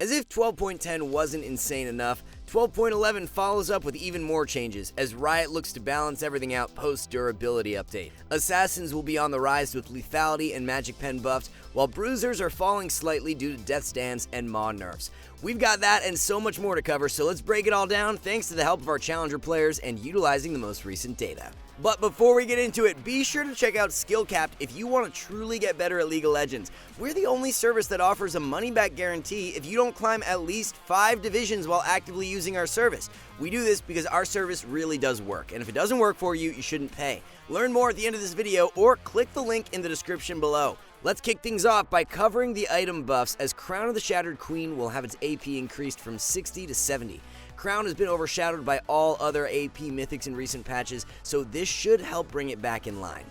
As if 12.10 wasn't insane enough, 12.11 follows up with even more changes, as Riot looks to balance everything out post-durability update. Assassins will be on the rise with lethality and magic pen buffs, while bruisers are falling slightly due to Death's Dance and Maw nerfs. We've got that and so much more to cover, so let's break it all down thanks to the help of our challenger players and utilizing the most recent data. But before we get into it, be sure to check out SkillCapped if you want to truly get better at League of Legends. We're the only service that offers a money-back guarantee if you don't climb at least 5 divisions while actively using our service. We do this because our service really does work, and if it doesn't work for you, you shouldn't pay. Learn more at the end of this video or click the link in the description below. Let's kick things off by covering the item buffs, as Crown of the Shattered Queen will have its AP increased from 60 to 70. Crown has been overshadowed by all other AP mythics in recent patches, so this should help bring it back in line.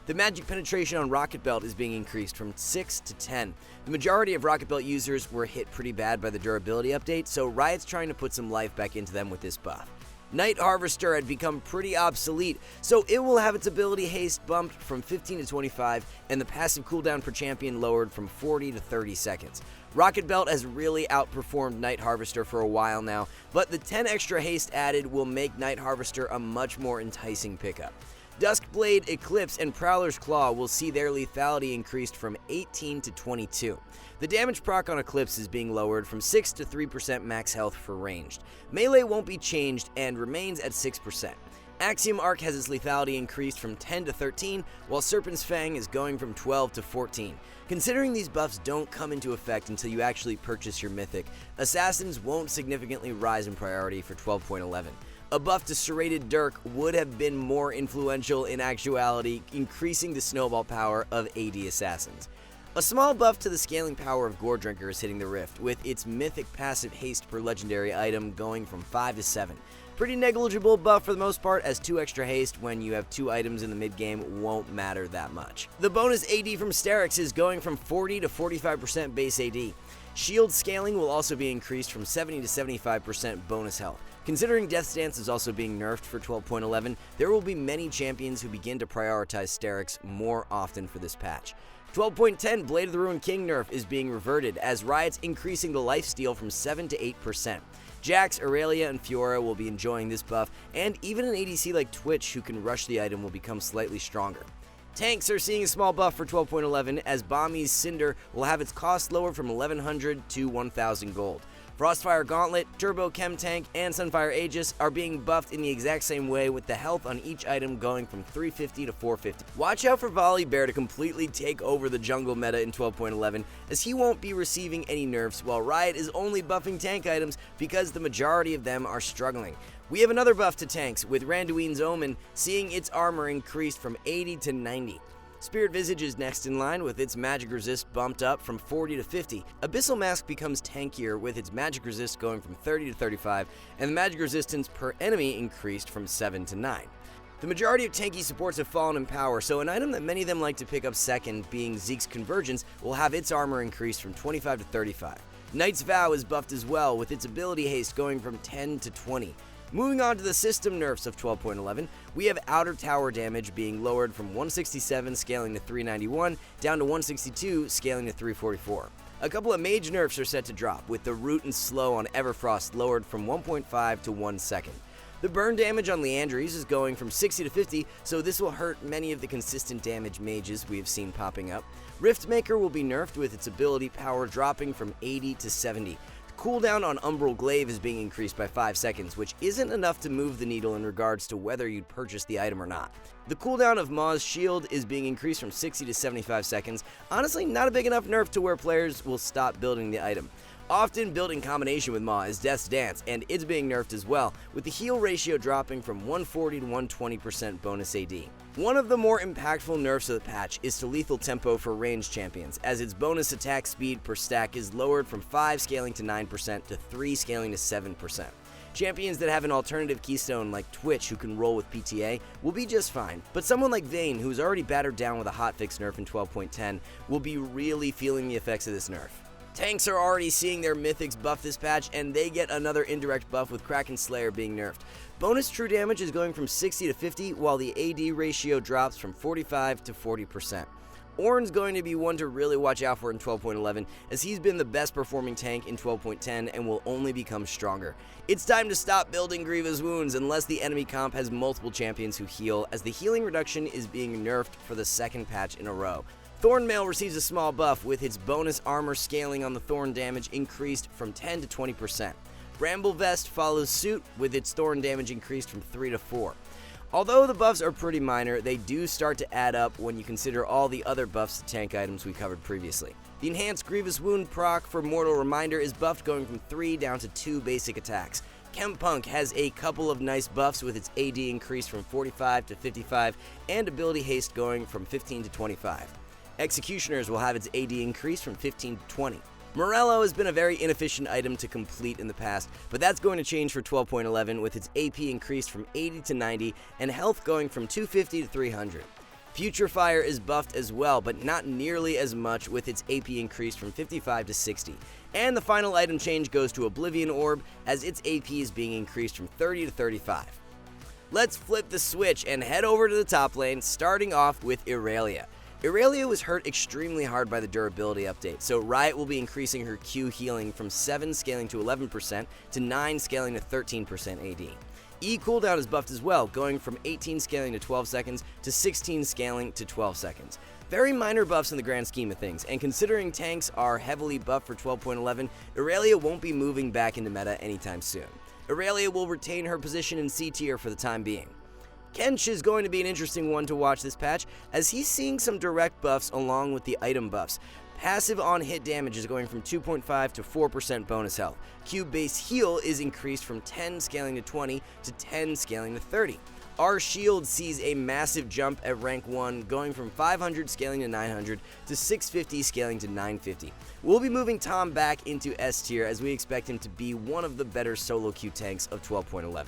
The magic penetration on Rocket Belt is being increased from 6 to 10. The majority of Rocket Belt users were hit pretty bad by the durability update, so Riot's trying to put some life back into them with this buff. Night Harvester had become pretty obsolete, so it will have its ability haste bumped from 15 to 25 and the passive cooldown per champion lowered from 40 to 30 seconds. Rocket Belt has really outperformed Night Harvester for a while now, but the 10 extra haste added will make Night Harvester a much more enticing pickup. Duskblade, Eclipse, and Prowler's Claw will see their lethality increased from 18 to 22. The damage proc on Eclipse is being lowered from 6 to 3% max health for ranged. Melee won't be changed and remains at 6%. Axiom Arc has its lethality increased from 10 to 13, while Serpent's Fang is going from 12 to 14. Considering these buffs don't come into effect until you actually purchase your mythic, Assassins won't significantly rise in priority for 12.11. A buff to Serrated Dirk would have been more influential in actuality, increasing the snowball power of AD Assassins. A small buff to the scaling power of Gore Drinker is hitting the Rift, with its mythic passive haste per legendary item going from 5 to 7. Pretty negligible buff for the most part, as 2 extra haste when you have 2 items in the mid game won't matter that much. The bonus AD from Sterix is going from 40 to 45% base AD. Shield scaling will also be increased from 70 to 75% bonus health. Considering Death's Dance is also being nerfed for 12.11, there will be many champions who begin to prioritize Sterix more often for this patch. 12.10 Blade of the Ruined King nerf is being reverted, as Riot's increasing the lifesteal from 7 to 8%. Jax, Aurelia, and Fiora will be enjoying this buff, and even an ADC like Twitch who can rush the item will become slightly stronger. Tanks are seeing a small buff for 12.11, as Bami's Cinder will have its cost lowered from 1100 to 1000 gold. Frostfire Gauntlet, Turbo Chem Tank, and Sunfire Aegis are being buffed in the exact same way, with the health on each item going from 350 to 450. Watch out for Volibear to completely take over the jungle meta in 12.11, as he won't be receiving any nerfs, while Riot is only buffing tank items because the majority of them are struggling. We have another buff to tanks, with Randuin's Omen seeing its armor increased from 80 to 90. Spirit Visage is next in line, with its magic resist bumped up from 40 to 50. Abyssal Mask becomes tankier, with its magic resist going from 30 to 35, and the magic resistance per enemy increased from 7 to 9. The majority of tanky supports have fallen in power, so an item that many of them like to pick up second, being Zeke's Convergence, will have its armor increased from 25 to 35. Knight's Vow is buffed as well, with its ability haste going from 10 to 20. Moving on to the system nerfs of 12.11, we have outer tower damage being lowered from 167 scaling to 391 down to 162 scaling to 344. A couple of mage nerfs are set to drop, with the root and slow on Everfrost lowered from 1.5 to 1 second. The burn damage on Leandries is going from 60 to 50, so this will hurt many of the consistent damage mages we have seen popping up. Riftmaker will be nerfed, with its ability power dropping from 80 to 70. Cooldown on Umbral Glaive is being increased by 5 seconds, which isn't enough to move the needle in regards to whether you'd purchase the item or not. The cooldown of Maw's Shield is being increased from 60 to 75 seconds, honestly not a big enough nerf to where players will stop building the item. Often built in combination with Maw is Death's Dance, and it's being nerfed as well, with the heal ratio dropping from 140 to 120% bonus AD. One of the more impactful nerfs of the patch is to lethal tempo for ranged champions, as its bonus attack speed per stack is lowered from 5 scaling to 9% to 3 scaling to 7%. Champions that have an alternative keystone like Twitch who can roll with PTA will be just fine, but someone like Vayne, who's already battered down with a hotfix nerf in 12.10, will be really feeling the effects of this nerf. Tanks are already seeing their mythics buff this patch, and they get another indirect buff with Kraken Slayer being nerfed. Bonus true damage is going from 60 to 50, while the AD ratio drops from 45 to 40%. Ornn's going to be one to really watch out for in 12.11, as he's been the best performing tank in 12.10 and will only become stronger. It's time to stop building Grievous wounds unless the enemy comp has multiple champions who heal, as the healing reduction is being nerfed for the second patch in a row. Thornmail receives a small buff with its bonus armor scaling on the thorn damage increased from 10 to 20%. Bramble Vest follows suit with its thorn damage increased from 3 to 4. Although the buffs are pretty minor, they do start to add up when you consider all the other buffs to tank items we covered previously. The enhanced Grievous Wound proc for Mortal Reminder is buffed going from 3 down to 2 basic attacks. Chempunk has a couple of nice buffs with its AD increased from 45 to 55 and ability haste going from 15 to 25. Executioners will have its AD increased from 15 to 20. Morello has been a very inefficient item to complete in the past, but that's going to change for 12.11 with its AP increased from 80 to 90 and health going from 250 to 300. Future Fire is buffed as well, but not nearly as much with its AP increased from 55 to 60. And the final item change goes to Oblivion Orb as its AP is being increased from 30 to 35. Let's flip the switch and head over to the top lane, starting off with Irelia. Irelia was hurt extremely hard by the durability update, so Riot will be increasing her Q healing from 7 scaling to 11% to 9 scaling to 13% AD. E cooldown is buffed as well, going from 18 scaling to 12 seconds to 16 scaling to 12 seconds. Very minor buffs in the grand scheme of things, and considering tanks are heavily buffed for 12.11, Irelia won't be moving back into meta anytime soon. Irelia will retain her position in C tier for the time being. Kench is going to be an interesting one to watch this patch, as he's seeing some direct buffs along with the item buffs. Passive on hit damage is going from 2.5 to 4% bonus health. Q base heal is increased from 10 scaling to 20 to 10 scaling to 30. Our shield sees a massive jump at rank 1, going from 500 scaling to 900 to 650 scaling to 950. We'll be moving Tom back into S tier as we expect him to be one of the better solo Q tanks of 12.11.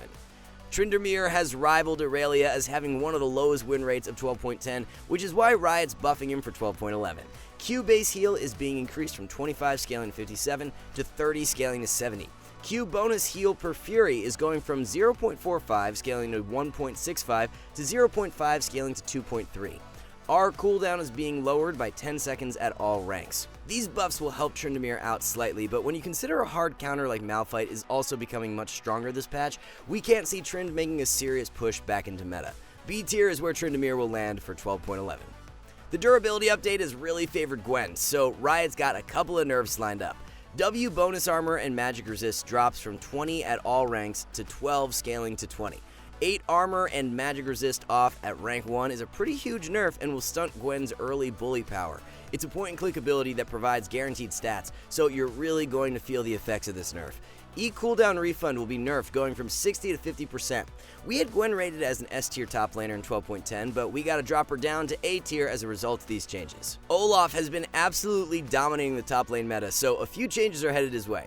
Tryndamere has rivaled Irelia as having one of the lowest win rates of 12.10, which is why Riot's buffing him for 12.11. Q base heal is being increased from 25 scaling to 57 to 30 scaling to 70. Q bonus heal per Fury is going from 0.45 scaling to 1.65 to 0.5 scaling to 2.3. Our cooldown is being lowered by 10 seconds at all ranks. These buffs will help Tryndamere out slightly, but when you consider a hard counter like Malphite is also becoming much stronger this patch, we can't see Trynd making a serious push back into meta. B tier is where Tryndamere will land for 12.11. The durability update has really favored Gwen, so Riot's got a couple of nerfs lined up. W bonus armor and magic resist drops from 20 at all ranks to 12 scaling to 20. 8 armor and magic resist off at rank 1 is a pretty huge nerf and will stunt Gwen's early bully power. It's a point and click ability that provides guaranteed stats, so you're really going to feel the effects of this nerf. E cooldown refund will be nerfed, going from 60 to 50%. We had Gwen rated as an S tier top laner in 12.10, but we gotta drop her down to A tier as a result of these changes. Olaf has been absolutely dominating the top lane meta, so a few changes are headed his way.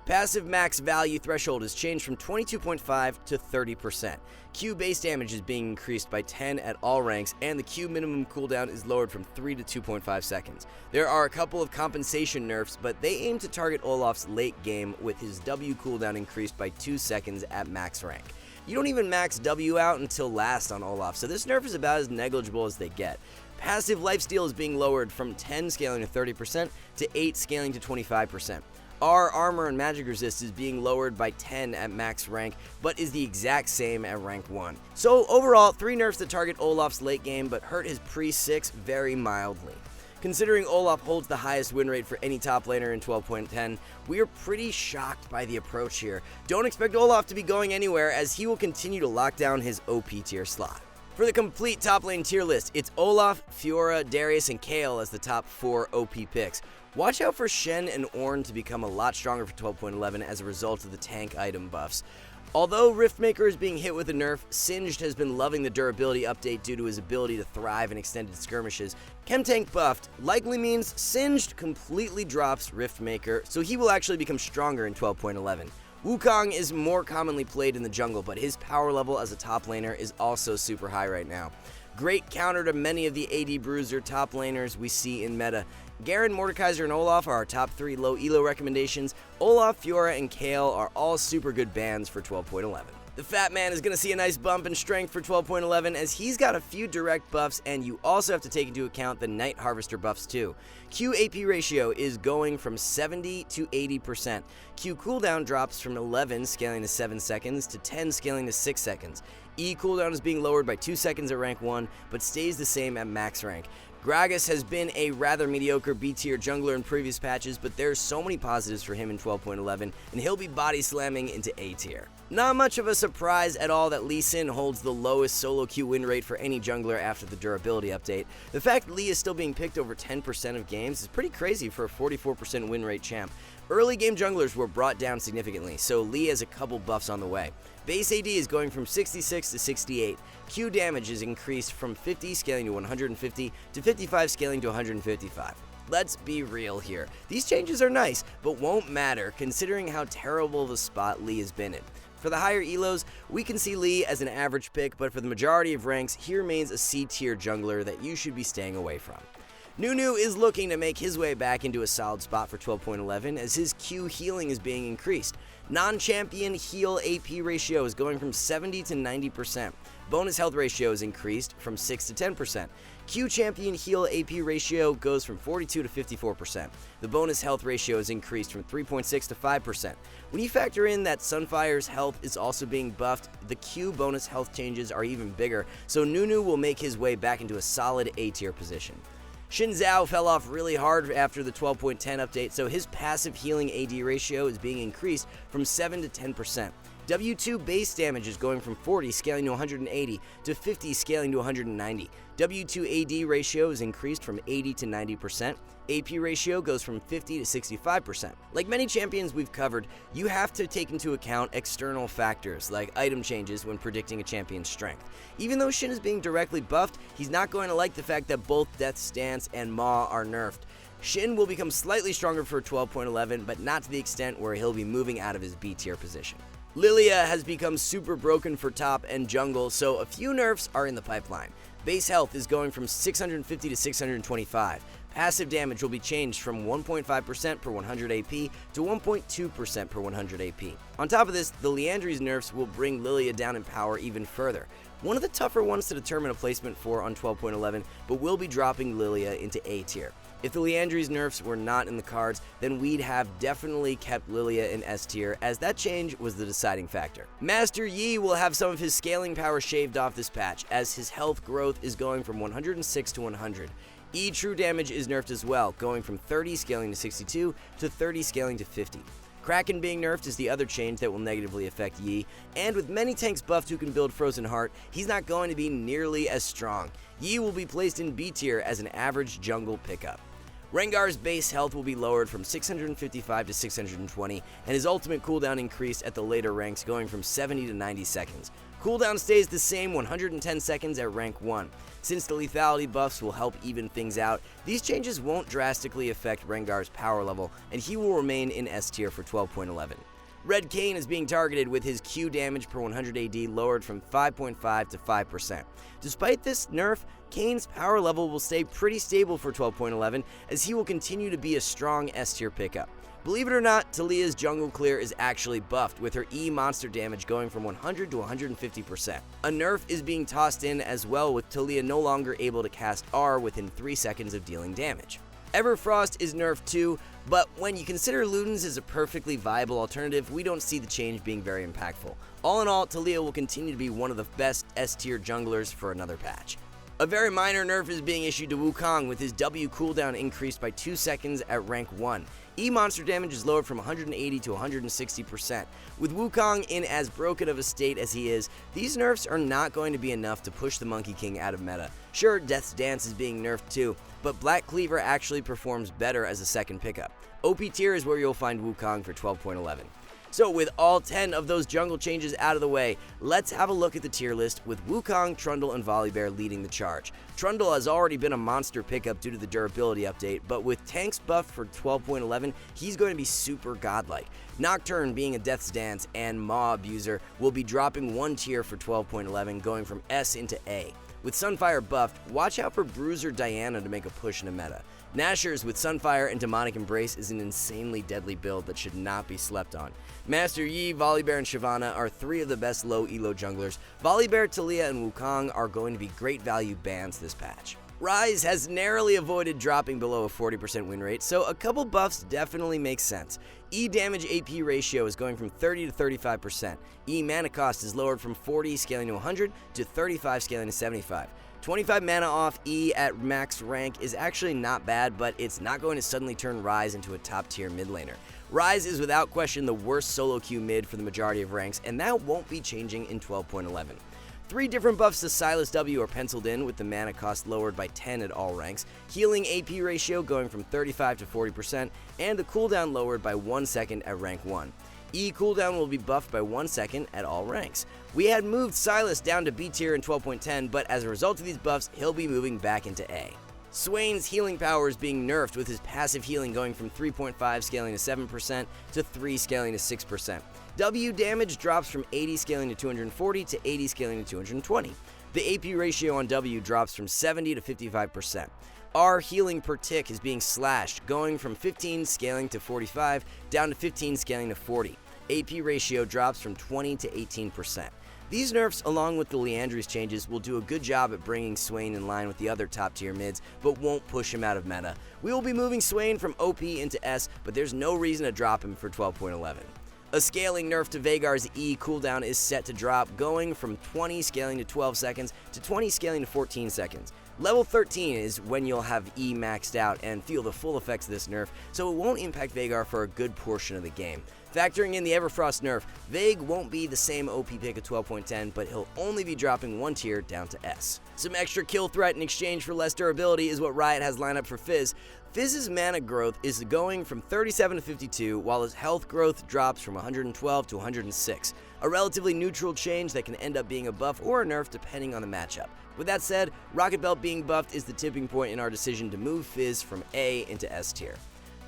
Passive max value threshold is changed from 22.5 to 30%. Q base damage is being increased by 10 at all ranks, and the Q minimum cooldown is lowered from 3 to 2.5 seconds. There are a couple of compensation nerfs, but they aim to target Olaf's late game with his W cooldown increased by 2 seconds at max rank. You don't even max W out until last on Olaf, so this nerf is about as negligible as they get. Passive lifesteal is being lowered from 10 scaling to 30% to 8 scaling to 25%. Our armor and magic resist is being lowered by 10 at max rank, but is the exact same at rank 1. So overall, 3 nerfs that target Olaf's late game but hurt his pre-6 very mildly. Considering Olaf holds the highest win rate for any top laner in 12.10, we are pretty shocked by the approach here. Don't expect Olaf to be going anywhere, as he will continue to lock down his OP tier slot. For the complete top lane tier list, it's Olaf, Fiora, Darius, and Kayle as the top 4 OP picks. Watch out for Shen and Ornn to become a lot stronger for 12.11 as a result of the tank item buffs. Although Riftmaker is being hit with a nerf, Singed has been loving the durability update due to his ability to thrive in extended skirmishes. Chemtank buffed likely means Singed completely drops Riftmaker, so he will actually become stronger in 12.11. Wukong is more commonly played in the jungle, but his power level as a top laner is also super high right now. Great counter to many of the AD Bruiser top laners we see in meta. Garen, Mordekaiser, and Olaf are our top 3 low elo recommendations. Olaf, Fiora, and Kayle are all super good bans for 12.11. The Fat Man is going to see a nice bump in strength for 12.11 as he's got a few direct buffs, and you also have to take into account the Night Harvester buffs too. Q AP ratio is going from 70 to 80%. Q cooldown drops from 11 scaling to 7 seconds to 10 scaling to 6 seconds. E cooldown is being lowered by 2 seconds at rank 1, but stays the same at max rank. Gragas has been a rather mediocre B-tier jungler in previous patches, but there's so many positives for him in 12.11, and he'll be body slamming into A-tier. Not much of a surprise at all that Lee Sin holds the lowest solo queue win rate for any jungler after the durability update. The fact Lee is still being picked over 10% of games is pretty crazy for a 44% win rate champ. Early game junglers were brought down significantly, so Lee has a couple buffs on the way. Base AD is going from 66 to 68. Q damage is increased from 50 scaling to 150 to 55 scaling to 155. Let's be real here. These changes are nice, but won't matter considering how terrible the spot Lee has been in. For the higher elos, we can see Lee as an average pick, but for the majority of ranks, he remains a C-tier jungler that you should be staying away from. Nunu is looking to make his way back into a solid spot for 12.11 as his Q healing is being increased. Non-champion heal AP ratio is going from 70 to 90%. Bonus health ratio is increased from 6 to 10%. Q champion heal AP ratio goes from 42 to 54%. The bonus health ratio is increased from 3.6 to 5%. When you factor in that Sunfire's health is also being buffed, the Q bonus health changes are even bigger, so Nunu will make his way back into a solid A-tier position. Xin Zhao fell off really hard after the 12.10 update, so his passive healing AD ratio is being increased from 7 to 10%. W2 base damage is going from 40 scaling to 180 to 50 scaling to 190. W2 AD ratio is increased from 80 to 90%. AP ratio goes from 50 to 65%. Like many champions we've covered, you have to take into account external factors like item changes when predicting a champion's strength. Even though Xin is being directly buffed, he's not going to like the fact that both Death's Stance and Maw are nerfed. Xin will become slightly stronger for 12.11, but not to the extent where he'll be moving out of his B-tier position. Lilia has become super broken for top and jungle, so a few nerfs are in the pipeline. Base health is going from 650 to 625. Passive damage will be changed from 1.5% per 100 AP to 1.2% per 100 AP. On top of this, the Liandry's nerfs will bring Lilia down in power even further. One of the tougher ones to determine a placement for on 12.11, but we'll be dropping Lilia into A tier. If the Liandry's nerfs were not in the cards, then we'd have definitely kept Lilia in S tier, as that change was the deciding factor. Master Yi will have some of his scaling power shaved off this patch, as his health growth is going from 106 to 100. E true damage is nerfed as well, going from 30 scaling to 62 to 30 scaling to 50. Kraken being nerfed is the other change that will negatively affect Yi, and with many tanks buffed who can build Frozen Heart, he's not going to be nearly as strong. Yi will be placed in B tier as an average jungle pickup. Rengar's base health will be lowered from 655 to 620, and his ultimate cooldown increased at the later ranks, going from 70 to 90 seconds. Cooldown stays the same 110 seconds at rank 1. Since the lethality buffs will help even things out, these changes won't drastically affect Rengar's power level, and he will remain in S tier for 12.11. Red Kayn is being targeted with his Q damage per 100 AD lowered from 5.5 to 5%. Despite this nerf, Kayn's power level will stay pretty stable for 12.11 as he will continue to be a strong S tier pickup. Believe it or not, Talia's jungle clear is actually buffed, with her E monster damage going from 100 to 150%. A nerf is being tossed in as well, with Talia no longer able to cast R within 3 seconds of dealing damage. Everfrost is nerfed too, but when you consider Ludens as a perfectly viable alternative, we don't see the change being very impactful. All in all, Talia will continue to be one of the best S-tier junglers for another patch. A very minor nerf is being issued to Wukong, with his W cooldown increased by 2 seconds at rank 1. E monster damage is lowered from 180 to 160%. With Wukong in as broken of a state as he is, these nerfs are not going to be enough to push the Monkey King out of meta. Sure, Death's Dance is being nerfed too, but Black Cleaver actually performs better as a second pickup. OP tier is where you'll find Wukong for 12.11. So with all 10 of those jungle changes out of the way, let's have a look at the tier list with Wukong, Trundle, and Volibear leading the charge. Trundle has already been a monster pickup due to the durability update, but with tanks buffed for 12.11, he's going to be super godlike. Nocturne being a Death's Dance and Maw abuser will be dropping 1 tier for 12.11, going from S into A. With Sunfire buffed, watch out for Bruiser Diana to make a push in a meta. Nashor's with Sunfire and Demonic Embrace is an insanely deadly build that should not be slept on. Master Yi, Volibear, and Shyvana are 3 of the best low elo junglers. Volibear, Taliyah, and Wukong are going to be great value bans this patch. Ryze has narrowly avoided dropping below a 40% win rate, so a couple buffs definitely make sense. E damage AP ratio is going from 30 to 35%. E mana cost is lowered from 40 scaling to 100 to 35 scaling to 75. 25 mana off E at max rank is actually not bad, but it's not going to suddenly turn Ryze into a top tier mid laner. Ryze is without question the worst solo queue mid for the majority of ranks, and that won't be changing in 12.11. 3 different buffs to Sylas W are penciled in, with the mana cost lowered by 10 at all ranks, healing AP ratio going from 35 to 40%, and the cooldown lowered by 1 second at rank 1. E cooldown will be buffed by 1 second at all ranks. We had moved Sylas down to B tier in 12.10, but as a result of these buffs, he'll be moving back into A. Swain's healing power is being nerfed, with his passive healing going from 3.5 scaling to 7% to 3 scaling to 6%. W damage drops from 80 scaling to 240 to 80 scaling to 220. The AP ratio on W drops from 70 to 55%. R healing per tick is being slashed, going from 15 scaling to 45 down to 15 scaling to 40. AP ratio drops from 20 to 18%. These nerfs, along with the Liandry's changes, will do a good job at bringing Swain in line with the other top tier mids, but won't push him out of meta. We will be moving Swain from OP into S, but there's no reason to drop him for 12.11. A scaling nerf to Veigar's E cooldown is set to drop, going from 20 scaling to 12 seconds to 20 scaling to 14 seconds. Level 13 is when you'll have E maxed out and feel the full effects of this nerf, so it won't impact Veigar for a good portion of the game. Factoring in the Everfrost nerf, Vague won't be the same OP pick of 12.10, but he'll only be dropping 1 tier down to S. Some extra kill threat in exchange for less durability is what Riot has lined up for Fizz. Fizz's mana growth is going from 37 to 52, while his health growth drops from 112 to 106. A relatively neutral change that can end up being a buff or a nerf depending on the matchup. With that said, Rocket Belt being buffed is the tipping point in our decision to move Fizz from A into S tier.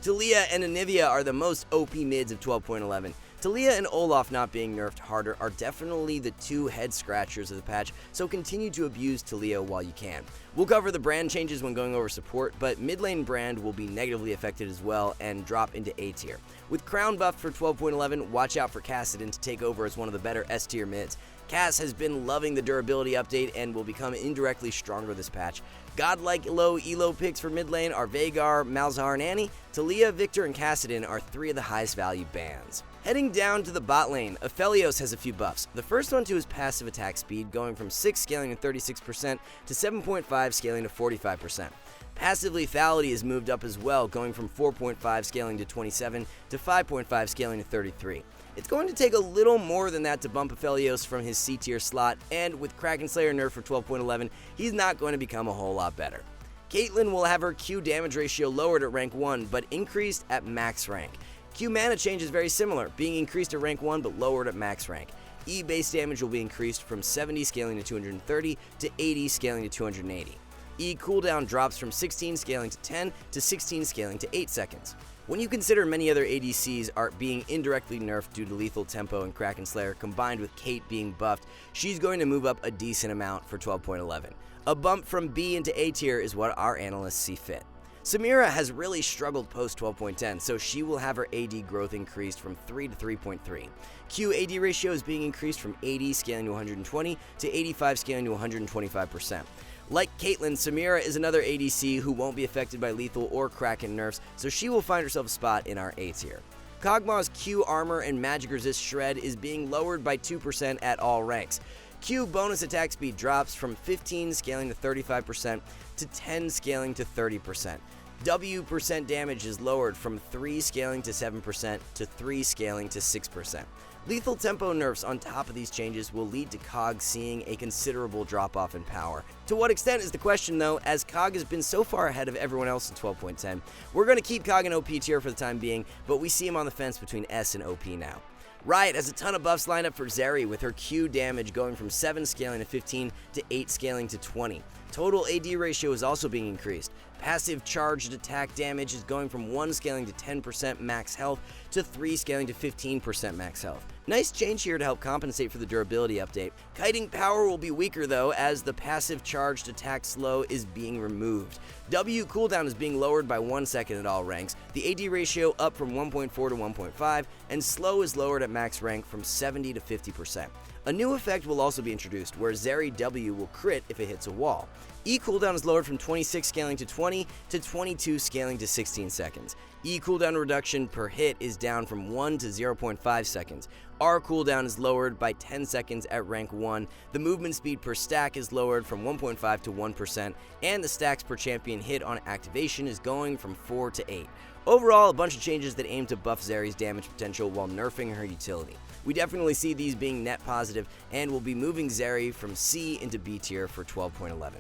Taliyah and Anivia are the most OP mids of 12.11. Taliyah and Olaf not being nerfed harder are definitely the 2 head scratchers of the patch, so continue to abuse Taliyah while you can. We'll cover the brand changes when going over support, but mid lane brand will be negatively affected as well and drop into A tier. With Crown buff for 12.11, watch out for Kassadin to take over as one of the better S tier mids. Cass has been loving the durability update and will become indirectly stronger this patch. Godlike low elo picks for mid lane are Veigar, Malzahar, and Annie. Taliyah, Victor, and Kassadin are 3 of the highest value bans. Heading down to the bot lane, Aphelios has a few buffs. The first one to his passive attack speed, going from 6 scaling to 36% to 7.5 scaling to 45%. Passive lethality is moved up as well, going from 4.5 scaling to 27 to 5.5 scaling to 33. It's going to take a little more than that to bump Aphelios from his C tier slot, and with Kraken Slayer nerf for 12.11, he's not going to become a whole lot better. Caitlyn will have her Q damage ratio lowered at rank 1, but increased at max rank. Q mana change is very similar, being increased at rank 1 but lowered at max rank. E base damage will be increased from 70 scaling to 230 to 80 scaling to 280. E cooldown drops from 16 scaling to 10 to 16 scaling to 8 seconds. When you consider many other ADCs are being indirectly nerfed due to lethal tempo and Kraken Slayer combined with Kate being buffed, she's going to move up a decent amount for 12.11. A bump from B into A tier is what our analysts see fit. Samira has really struggled post 12.10, so she will have her AD growth increased from 3 to 3.3. Q AD ratio is being increased from 80 scaling to 120 to 85 scaling to 125%. Like Caitlyn, Samira is another ADC who won't be affected by lethal or Kraken nerfs, so she will find herself a spot in our A tier. Kog'Maw's Q armor and magic resist shred is being lowered by 2% at all ranks. Q bonus attack speed drops from 15 scaling to 35% to 10 scaling to 30%. W percent damage is lowered from 3 scaling to 7% to 3 scaling to 6%. Lethal tempo nerfs on top of these changes will lead to Kog seeing a considerable drop-off in power. To what extent is the question though, as Kog has been so far ahead of everyone else in 12.10. We're going to keep Kog in OP tier for the time being, but we see him on the fence between S and OP now. Riot has a ton of buffs lined up for Zeri, with her Q damage going from 7 scaling to 15 to 8 scaling to 20. Total AD ratio is also being increased. Passive charged attack damage is going from 1 scaling to 10% max health to 3 scaling to 15% max health. Nice change here to help compensate for the durability update. Kiting power will be weaker though, as the passive charged attack slow is being removed. W cooldown is being lowered by 1 second at all ranks, the AD ratio up from 1.4 to 1.5, and slow is lowered at max rank from 70 to 50%. A new effect will also be introduced, where Zeri W will crit if it hits a wall. E cooldown is lowered from 26 scaling to 20 to 22 scaling to 16 seconds. E cooldown reduction per hit is down from 1 to 0.5 seconds. R cooldown is lowered by 10 seconds at rank 1, the movement speed per stack is lowered from 1.5 to 1%, and the stacks per champion hit on activation is going from 4 to 8. Overall, a bunch of changes that aim to buff Zeri's damage potential while nerfing her utility. We definitely see these being net positive, and will be moving Zeri from C into B tier for 12.11.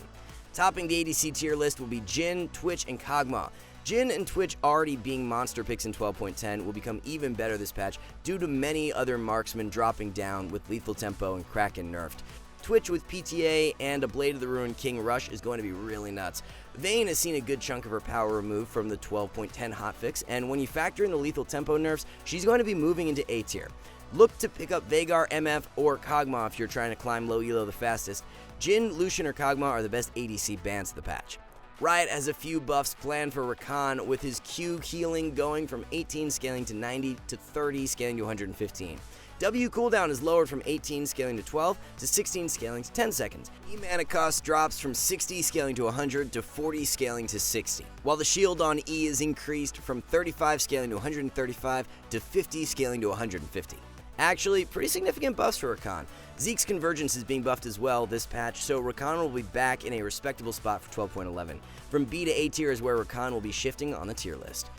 Topping the ADC tier list will be Jhin, Twitch, and Kog'Maw. Jhin and Twitch already being monster picks in 12.10 will become even better this patch due to many other marksmen dropping down with lethal tempo and Kraken nerfed. Twitch with PTA and a Blade of the Ruined King rush is going to be really nuts. Vayne has seen a good chunk of her power removed from the 12.10 hotfix, and when you factor in the lethal tempo nerfs, she's going to be moving into A tier. Look to pick up Veigar, MF, or Kog'Maw if you're trying to climb low elo the fastest. Jhin, Lucian, or Kog'Maw are the best ADC bans of the patch. Riot has a few buffs planned for Rakan, with his Q healing going from 18 scaling to 90 to 30 scaling to 115. W cooldown is lowered from 18 scaling to 12 to 16 scaling to 10 seconds. E mana cost drops from 60 scaling to 100 to 40 scaling to 60, while the shield on E is increased from 35 scaling to 135 to 50 scaling to 150. Actually, pretty significant buffs for Rakan. Zeke's Convergence is being buffed as well this patch, so Rakan will be back in a respectable spot for 12.11. From B to A tier is where Rakan will be shifting on the tier list.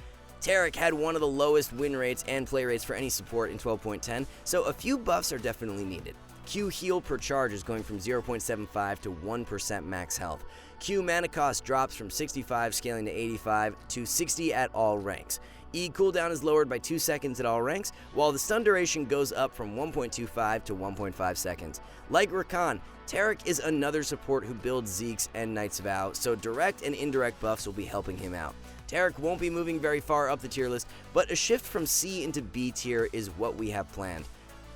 Taric had one of the lowest win rates and play rates for any support in 12.10, so a few buffs are definitely needed. Q heal per charge is going from 0.75 to 1% max health. Q mana cost drops from 65 scaling to 85 to 60 at all ranks. E cooldown is lowered by 2 seconds at all ranks, while the stun duration goes up from 1.25 to 1.5 seconds. Like Rakan, Taric is another support who builds Zeke's and Knight's Vow, so direct and indirect buffs will be helping him out. Taric won't be moving very far up the tier list, but a shift from C into B tier is what we have planned.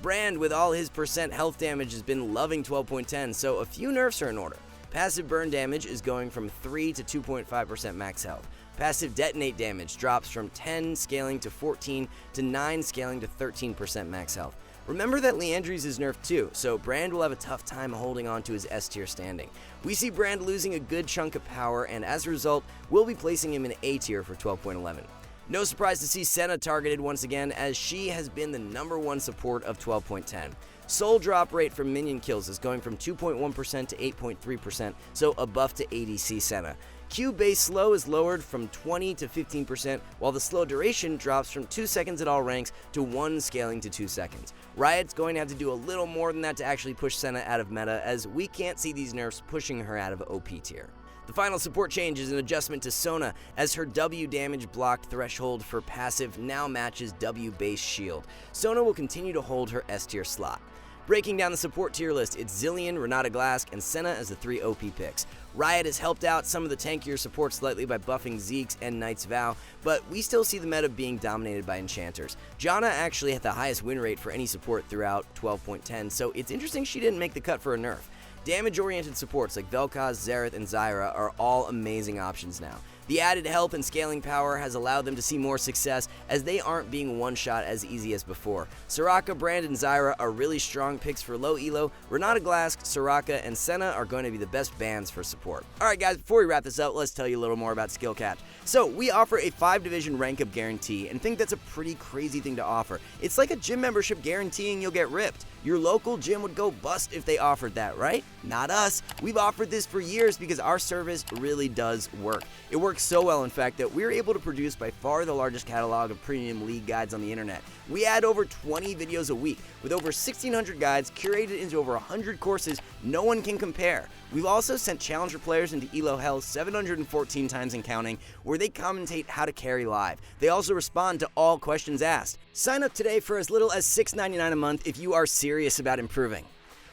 Brand, with all his percent health damage, has been loving 12.10, so a few nerfs are in order. Passive burn damage is going from 3 to 2.5% max health. Passive detonate damage drops from 10 scaling to 14 to 9 scaling to 13% max health. Remember that Liandry's is nerfed too, so Brand will have a tough time holding on to his S tier standing. We see Brand losing a good chunk of power, and as a result, we'll be placing him in A tier for 12.11. No surprise to see Senna targeted once again, as she has been the #1 support of 12.10. Soul drop rate from minion kills is going from 2.1% to 8.3%, so a buff to ADC Senna. Q base slow is lowered from 20 to 15%, while the slow duration drops from 2 seconds at all ranks to 1 scaling to 2 seconds. Riot's going to have to do a little more than that to actually push Senna out of meta, as we can't see these nerfs pushing her out of OP tier. The final support change is an adjustment to Sona, as her W damage blocked threshold for passive now matches W base shield. Sona will continue to hold her S tier slot. Breaking down the support tier list, it's Zilean, Renata Glask, and Senna as the 3 OP picks. Riot has helped out some of the tankier support slightly by buffing Zeke's and Knight's Vow, but we still see the meta being dominated by enchanters. Janna actually had the highest win rate for any support throughout 12.10, so it's interesting she didn't make the cut for a nerf. Damage-oriented supports like Vel'Koz, Xerath, and Zyra are all amazing options now. The added health and scaling power has allowed them to see more success, as they aren't being one-shot as easy as before. Soraka, Brand, and Zyra are really strong picks for low elo. Renata Glask, Soraka, and Senna are going to be the best bans for support. Alright guys, before we wrap this up, let's tell you a little more about SkillCapped. So, we offer a 5-division rank-up guarantee, and think that's a pretty crazy thing to offer. It's like a gym membership guaranteeing you'll get ripped. Your local gym would go bust if they offered that, right? Not us. We've offered this for years because our service really does work. It works so well, in fact, that we're able to produce by far the largest catalog of premium league guides on the internet. We add over 20 videos a week, with over 1,600 guides curated into over 100 courses no one can compare. We've also sent challenger players into Elo Hell 714 times and counting, where they commentate how to carry live. They also respond to all questions asked. Sign up today for as little as $6.99 a month if you are serious about improving.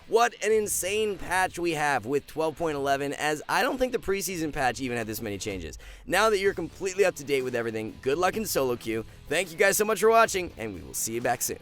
What an insane patch we have with 12.11, as I don't think the preseason patch even had this many changes. Now that you're completely up to date with everything, good luck in solo queue. Thank you guys so much for watching, and we will see you back soon.